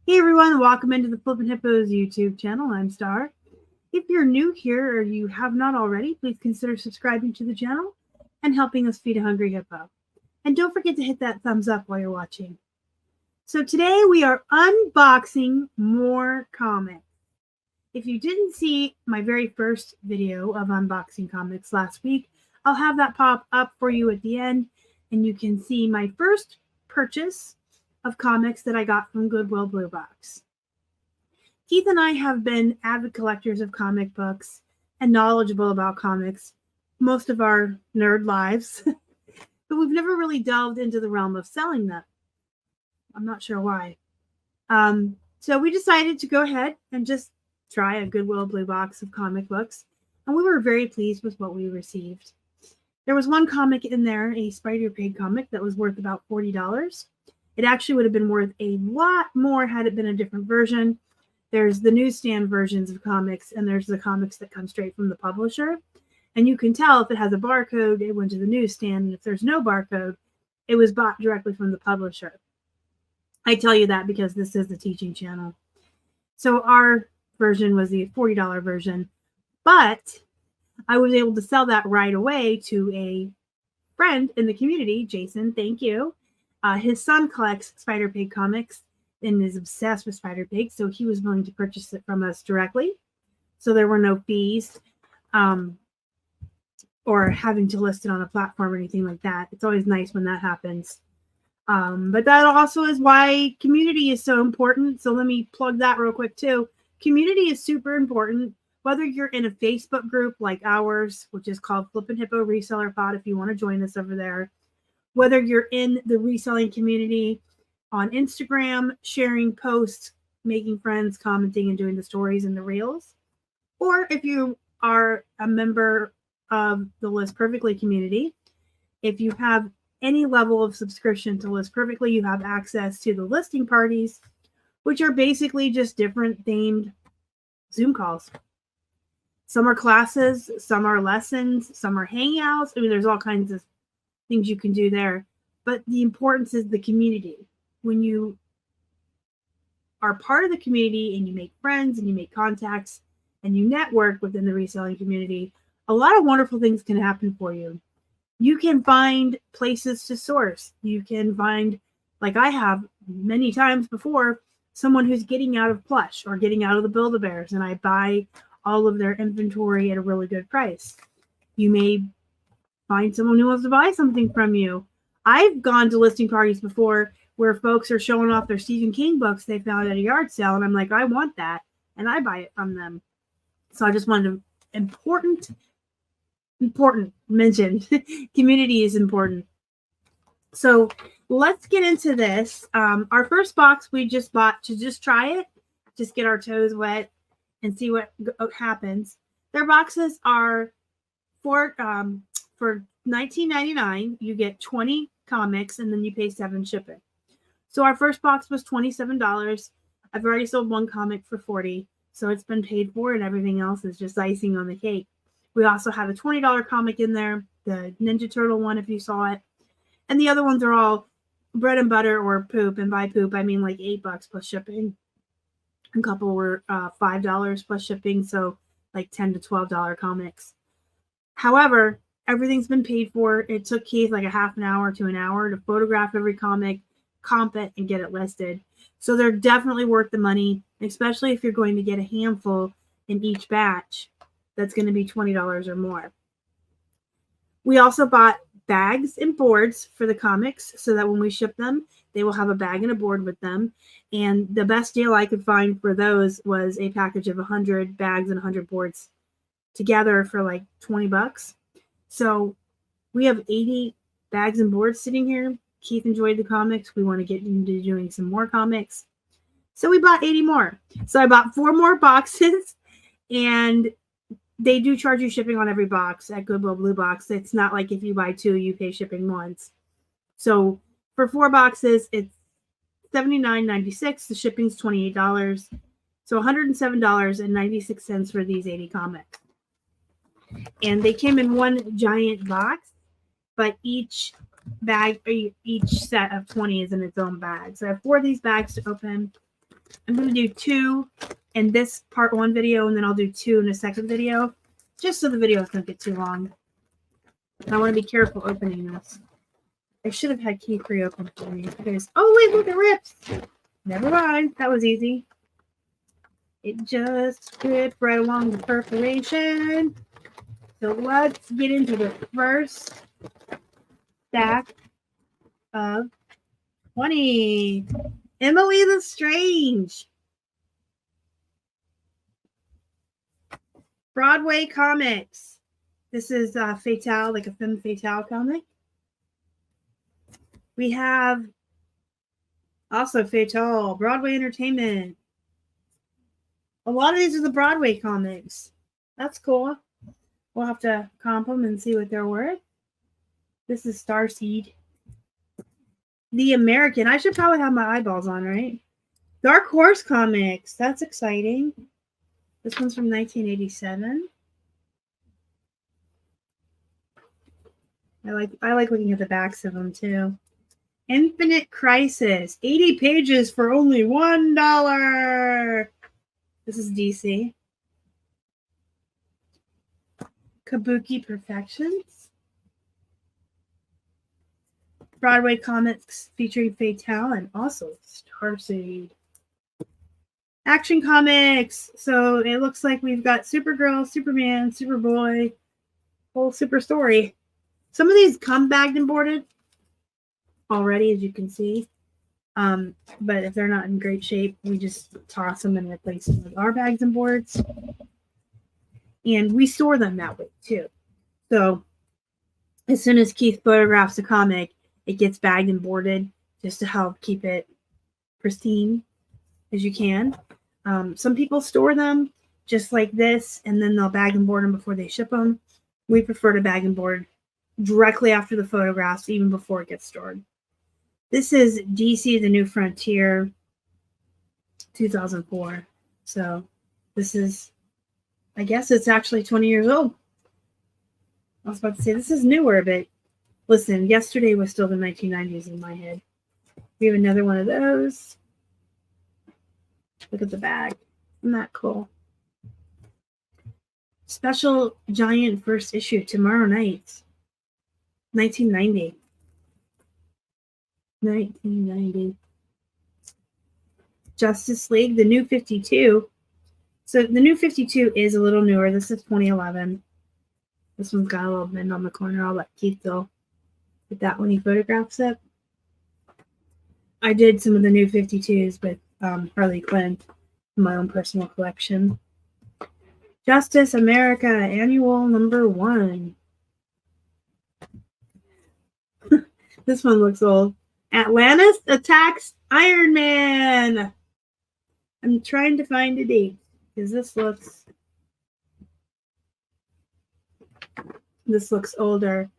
Hey everyone, welcome into the Flippin' Hippos YouTube channel. I'm Star. If you're new here or you have not already, please consider subscribing to the channel and helping us feed a hungry hippo. And don't forget to hit that thumbs up while you're watching. So today we are unboxing more comics. If you didn't see my very first video of unboxing comics last week, I'll have that pop up for you at the end, and you can see my first purchase of comics that I got from Goodwill Blue Box. Keith and I have been avid collectors of comic books and knowledgeable about comics most of our nerd lives, but we've never really delved into the realm of selling them. I'm not sure why. So we decided to go ahead and just try a Goodwill Blue Box of comic books, and we were very pleased with what we received. There was one comic in there, a Spider Pig comic, that was worth about $40. It actually would have been worth a lot more had it been a different version. There's the newsstand versions of comics, and there's the comics that come straight from the publisher. And you can tell if it has a barcode, it went to the newsstand, and if there's no barcode, it was bought directly from the publisher. I tell you that because this is the teaching channel. So our version was the $40 version, but I was able to sell that right away to a friend in the community, Jason, thank you. His son collects Spider Pig comics and is obsessed with Spider Pig, so he was willing to purchase it from us directly. So there were no fees or having to list it on a platform or anything like that. It's always nice when that happens. But that also is why community is so important. So let me plug that real quick too. Community is super important. Whether you're in a Facebook group like ours, which is called Flippin' Hippo Reseller Pod, if you want to join us over there. Whether you're in the reselling community on Instagram, sharing posts, making friends, commenting, and doing the stories and the reels. Or if you are a member of the List Perfectly community, if you have any level of subscription to List Perfectly, you have access to the listing parties, which are basically just different themed Zoom calls. Some are classes, some are lessons, some are hangouts. I mean, there's all kinds of things you can do there. But the importance is the community. When you are part of the community and you make friends and you make contacts and you network within the reselling community, a lot of wonderful things can happen for you. You can find places to source. You can find, like I have many times before, someone who's getting out of Plush or getting out of the Build-A-Bears, and I buy all of their inventory at a really good price. You may find someone who wants to buy something from you. I've gone to listing parties before where folks are showing off their Stephen King books they found at a yard sale, and I'm like, I want that, and I buy it from them. So I just wanted to important mention community is important. So let's get into this. Our first box we just bought to just try it, just get our toes wet and see what happens. Their boxes are for $19.99, you get 20 comics, and then you pay $7 shipping. So our first box was $27. I've already sold one comic for $40, so it's been paid for, and everything else is just icing on the cake. We also have a $20 comic in there, the Ninja Turtle one, if you saw it. And the other ones are all bread and butter or poop, and by poop, I mean like $8 plus shipping. A couple were $5 plus shipping, so like $10 to $12 comics. However, everything's been paid for. It took Keith like a half an hour to an hour to photograph every comic, comp it, and get it listed. So they're definitely worth the money, especially if you're going to get a handful in each batch. That's going to be $20 or more. We also bought bags and boards for the comics so that when we ship them, they will have a bag and a board with them. And the best deal I could find for those was a package of 100 bags and 100 boards together for like $20. So we have 80 bags and boards sitting here. Keith enjoyed the comics. We want to get into doing some more comics. So we bought 80 more. So I bought 4 more boxes, and they do charge you shipping on every box at Goodwill Blue Box. It's not like if you buy 2, you pay shipping once. So for 4 boxes, it's $79.96. The shipping's $28. So $107.96 for these 80 comics. And they came in one giant box, but each bag, each set of 20 is in its own bag. So I have 4 of these bags to open. I'm going to do 2 in this part 1 video, and then I'll do 2 in the second video, just so the video doesn't get too long. And I want to be careful opening this. I should have had Keith pre-open for me. Because, oh, wait, look, it rips. Never mind. That was easy. It just ripped right along the perforation. So let's get into the first stack of 20. Emily the Strange. Broadway Comics. This is Fatale, like a femme fatale comic. We have also Fatale, Broadway Entertainment. A lot of these are the Broadway comics. That's cool. We'll have to comp them and see what they're worth. This is Starseed. The American. I should probably have my eyeballs on, right? Dark Horse Comics. That's exciting. This one's from 1987. I like looking at the backs of them too. Infinite Crisis. 80 pages for only $1. This is DC. Kabuki Perfections. Broadway Comics featuring Fatale and also Starseed. Action Comics. So it looks like we've got Supergirl, Superman, Superboy, whole super story. Some of these come bagged and boarded already, as you can see. But if they're not in great shape, we just toss them and replace them with our bags and boards. And we store them that way too. So as soon as Keith photographs a comic, it gets bagged and boarded just to help keep it pristine as you can. Some people store them just like this, and then they'll bag and board them before they ship them. We prefer to bag and board directly after the photographs, even before it gets stored. This is DC The New Frontier, 2004. So this is, I guess it's actually 20 years old. I was about to say this is newer, but listen, yesterday was still the 1990s in my head. We have another one of those. Look at the bag. Isn't that cool? Special Giant first issue tomorrow night. 1990. 1990. Justice League, the New 52. So the New 52 is a little newer. This is 2011. This one's got a little bend on the corner. I'll let Keith go with that when he photographs it. I did some of the New 52s with Harley Quinn in my own personal collection. Justice America Annual #1. This one looks old. Atlantis attacks Iron Man. I'm trying to find a date because this looks older.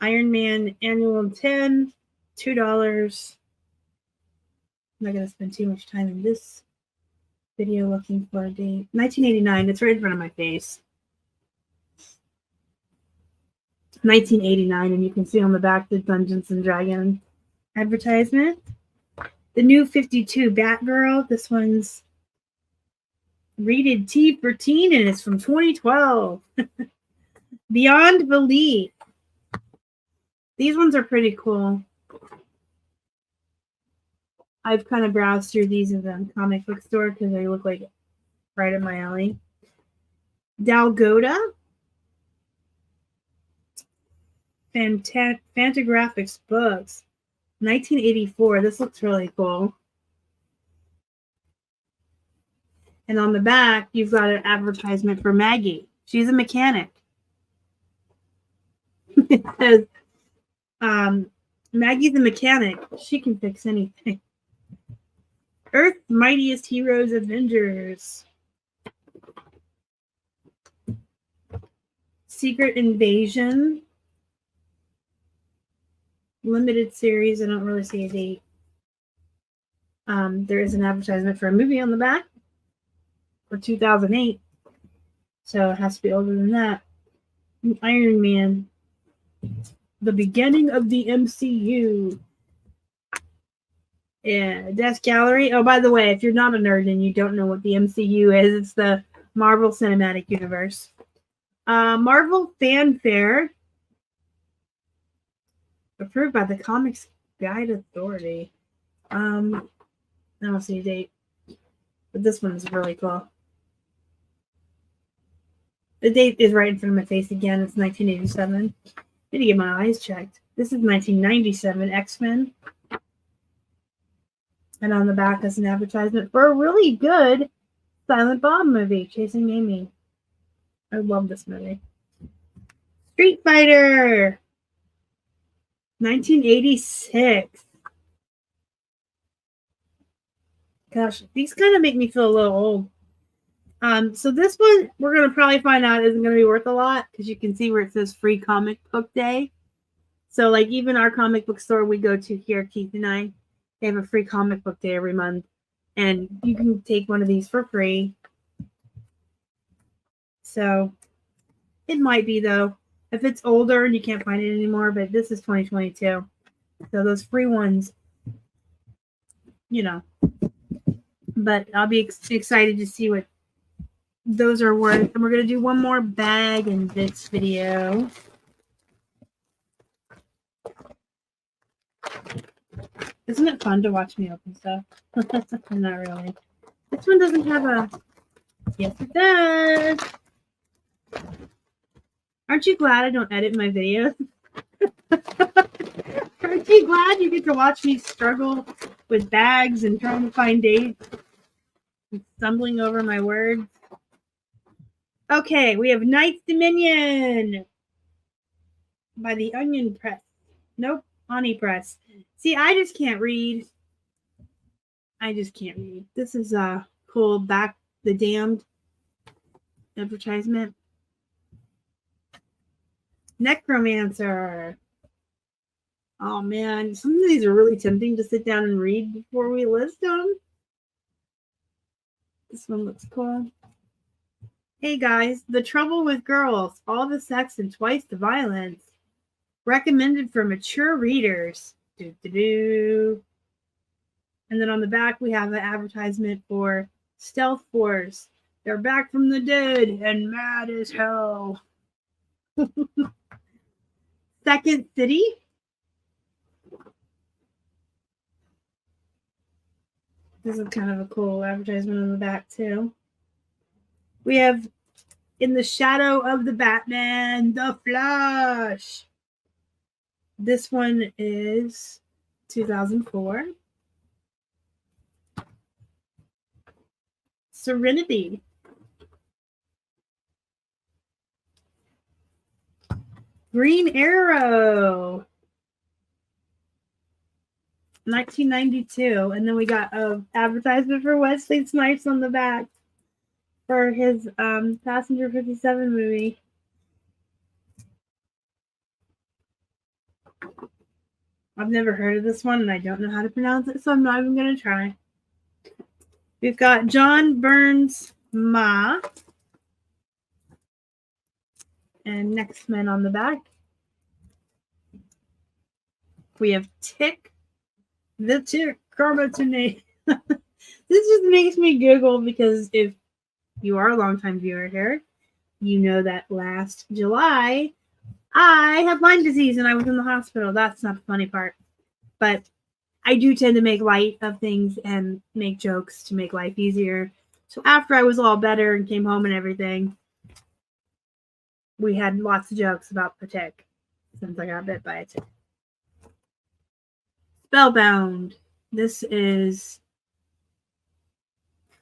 Iron Man Annual 10, $2. I'm not going to spend too much time in this video looking for a date. 1989. It's right in front of my face. 1989, and you can see on the back the Dungeons and Dragons advertisement. The New 52 Batgirl. This one's rated T for teen, and it's from 2012. Beyond Belief. These ones are pretty cool. I've kind of browsed through these in the comic book store because they look like right in my alley. Dalgota. Fantagraphics books. 1984. This looks really cool. And on the back, you've got an advertisement for Maggie. She's a mechanic. It says, Maggie's a mechanic. She can fix anything. Earth's Mightiest Heroes Avengers. Secret Invasion. Limited series. I don't really see a date. There is an advertisement for a movie on the back for 2008. So it has to be older than that. Iron Man. The beginning of the MCU. Yeah, Death Gallery. Oh, by the way, if you're not a nerd and you don't know what the MCU is, it's the Marvel Cinematic Universe. Marvel Fanfare, approved by the Comics Guide Authority. I don't see a date, but this one is really cool. The date is right in front of my face again. It's 1987. Need to get my eyes checked. This is 1997 X-Men. And on the back is an advertisement for a really good Silent Bob movie, Chasing Amy. I love this movie. Street Fighter, 1986. Gosh, these kind of make me feel a little old. So this one, we're going to probably find out isn't going to be worth a lot because you can see where it says free comic book day. So like even our comic book store we go to here, Keith and I, they have a free comic book day every month. And you can take one of these for free. So it might be, though, if it's older and you can't find it anymore, but this is 2022. So those free ones, you know. But I'll be excited to see what those are worth. And we're going to do one more bag in this video. Isn't it fun to watch me open stuff? Not really. This one doesn't have a... Yes, it does. Aren't you glad I don't edit my videos? Aren't you glad you get to watch me struggle with bags and trying to find dates and stumbling over my words? Okay, we have Knight's Dominion by the Onion Press. Nope, Honey Press. See, I just can't read. This is a cool Back the Damned advertisement. Necromancer. Oh man, some of these are really tempting to sit down and read before we list them. This one looks cool. Hey guys, The Trouble with Girls, all the sex and twice the violence. Recommended for mature readers. And then on the back we have an advertisement for Stealth Force. They're back from the dead and mad as hell. Second City. This is kind of a cool advertisement on the back too. We have In the Shadow of the Batman, The Flush. This one is 2004. Serenity. Green Arrow. 1992. And then we got an advertisement for Wesley Snipes on the back for his Passenger 57 movie. I've never heard of this one and I don't know how to pronounce it, so I'm not even going to try. We've got John Burns Ma and Next Men on the back. We have Tick, the Tick Carbonate. This just makes me giggle because if you are a longtime viewer here, you know that last July I had Lyme disease and I was in the hospital. That's not the funny part. But I do tend to make light of things and make jokes to make life easier. So after I was all better and came home and everything, we had lots of jokes about the tick since I got bit by a tick. Spellbound. This is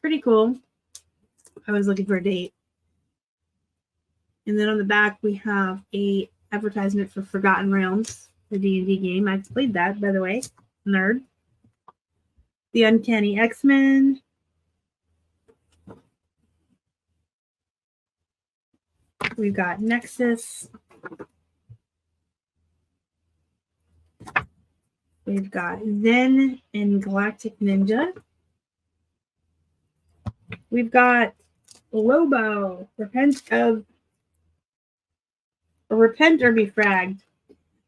pretty cool. I was looking for a date. And then on the back, we have a advertisement for Forgotten Realms, the D&D game. I've played that, by the way. Nerd. The Uncanny X-Men. We've got Nexus. We've got Zen and Galactic Ninja. We've got Lobo. Repent or be fragged.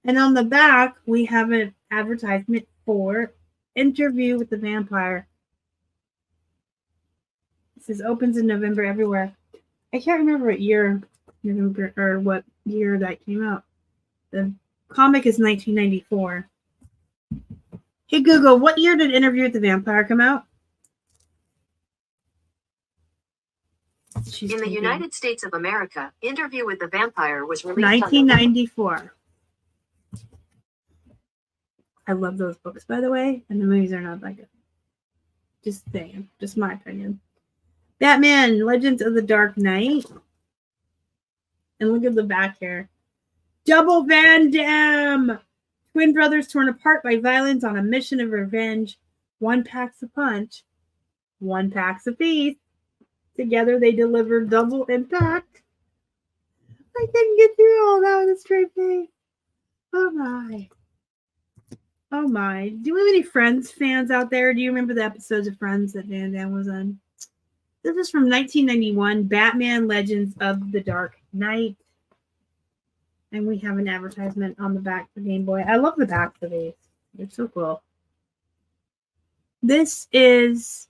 And on the back, we have an advertisement for Interview with the Vampire. It says opens in November everywhere. I can't remember what year that came out. The comic is 1994. Hey Google, what year did Interview with the Vampire come out? In the United States of America, Interview with the Vampire was released 1994. I love those books, by the way, and the movies are not that good. Just saying, just my opinion. Batman, Legends of the Dark Knight. And look at the back here. Double Van Damme! Twin brothers torn apart by violence on a mission of revenge. One packs a punch. One packs a peace. Together they deliver double impact. I couldn't get through all that with a straight face. Oh my. Oh my. Do we have any Friends fans out there? Do you remember the episodes of Friends that Van Damme was on? This is from 1991, Batman Legends of the Dark Knight. And we have an advertisement on the back for Game Boy. I love the back of these. They're so cool. This is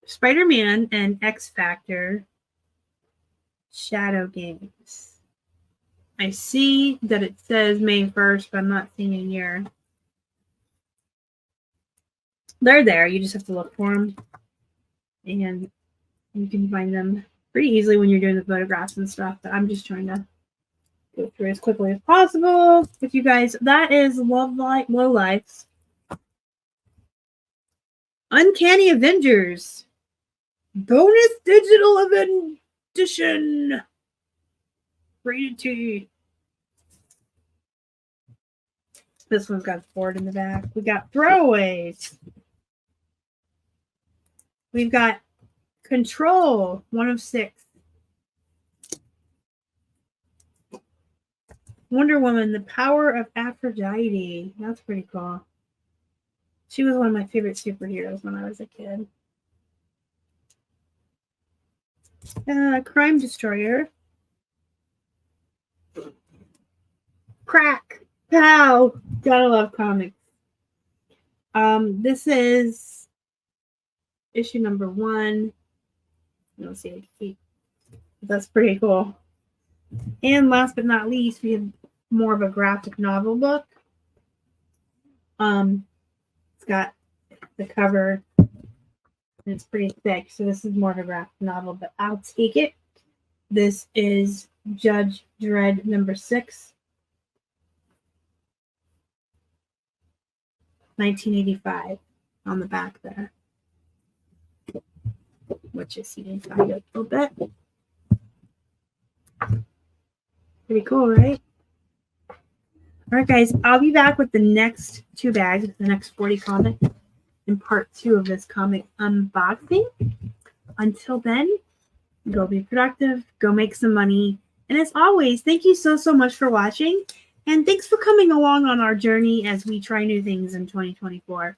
Spider-Man and X Factor Shadow Games. I see that it says May 1st, but I'm not seeing a year. They're there. You just have to look for them. And you can find them pretty easily when you're doing the photographs and stuff. But I'm just trying to go through as quickly as possible with you guys. That is Low Lives. Uncanny Avengers. Bonus digital edition. Rated T. This one's got Ford in the back. We got throwaways. We've got Control, 1 of 6. Wonder Woman, the power of Aphrodite. That's pretty cool. She was one of my favorite superheroes when I was a kid. Crime Destroyer. Crack. Pow. Gotta love comics. This is issue number 1. You'll see it. That's pretty cool. And last but not least, we have more of a graphic novel book. It's got the cover, and it's pretty thick, so this is more of a graphic novel, but I'll take it. This is Judge Dredd number 6. 1985 on the back there. Which you see inside a little bit. Pretty cool, right? All right, guys. I'll be back with the next 2 bags, the next 40 comics, in part 2 of this comic unboxing. Until then, go be productive, go make some money. And as always, thank you so much for watching. And thanks for coming along on our journey as we try new things in 2024.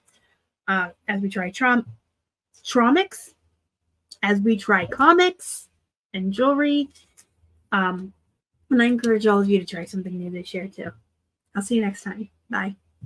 As we try Tromics, as we try comics and jewelry. And I encourage all of you to try something new this year too. I'll see you next time. Bye.